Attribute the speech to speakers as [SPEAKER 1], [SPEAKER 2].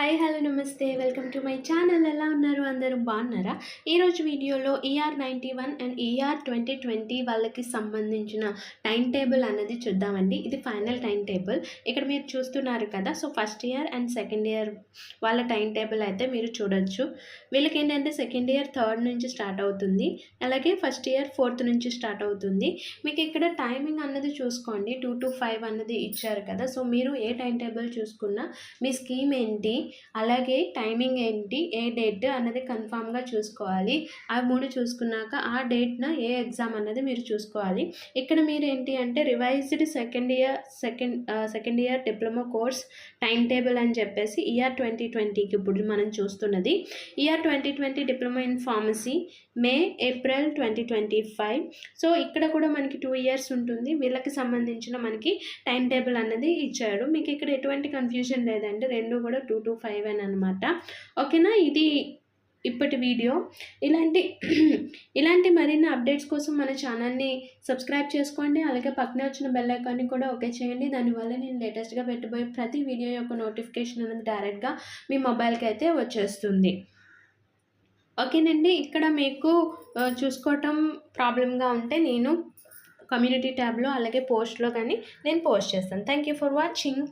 [SPEAKER 1] Hi hello నమస్తే welcome to my channel. ఎలా ఉన్నారు? అందరూ బాగున్నారా? ఈరోజు వీడియోలో ER91 అండ్ ER2020 వాళ్ళకి సంబంధించిన టైం టేబుల్ అన్నది చూద్దామండి. ఇది ఫైనల్ టైం టేబుల్. ఇక్కడ మీరు చూస్తున్నారు కదా. So first year and second year వాళ్ళ టైం టేబుల్ అయితే మీరు చూడొచ్చు. వీళ్ళకి ఏంటంటే సెకండ్ ఇయర్ 3rd నుంచి స్టార్ట్ అవుతుంది, అలాగే ఫస్ట్ ఇయర్ 4th నుంచి స్టార్ట్ అవుతుంది. మీకు ఇక్కడ టైమింగ్ అన్నది చూసుకోండి, 2 to 5 అన్నది ఇచ్చారు కదా. సో మీరు ఏ టైం టేబుల్ చూసుకున్నా మీ స్కీమ్ ఏంటి, అలాగే టైమింగ్ ఏంటి, ఏ డేట్ అన్నది కన్ఫామ్గా చూసుకోవాలి. ఆ 3 చూసుకున్నాక ఆ డేట్న ఏ ఎగ్జామ్ అన్నది మీరు చూసుకోవాలి. ఇక్కడ మీరు ఏంటి అంటే revised second year diploma course time table అని చెప్పేసి ER2020కి ఇప్పుడు మనం చూస్తున్నది. ER2020 diploma in pharmacy May April 2025. So ఇక్కడ కూడా మనకి 2 ఇయర్స్ ఉంటుంది. వీళ్ళకి సంబంధించిన మనకి టైం టేబుల్ అన్నది ఇచ్చాడు. మీకు ఇక్కడ ఎటువంటి కన్ఫ్యూజన్ లేదండి, రెండు కూడా 2 to 5 అని అనమాట. ఓకేనా? ఇది ఇప్పటి వీడియో. ఇలాంటి మరిన్ని అప్డేట్స్ కోసం మన ఛానల్ని సబ్స్క్రైబ్ చేసుకోండి, అలాగే పక్కనే వచ్చిన బెల్ ఐకాన్ని కూడా ఓకే చేయండి. దానివల్ల నేను లేటెస్ట్గా పెట్టబోయే ప్రతి వీడియో యొక్క నోటిఫికేషన్ అనేది డైరెక్ట్గా మీ మొబైల్కి అయితే వచ్చేస్తుంది. ఓకేనండి. ఇక్కడ మీకు చూసుకోవటం ప్రాబ్లంగా ఉంటే నేను కమ్యూనిటీ ట్యాబ్లో అలాగే పోస్ట్లో కానీ నేను పోస్ట్ చేస్తాను. Thank you for watching.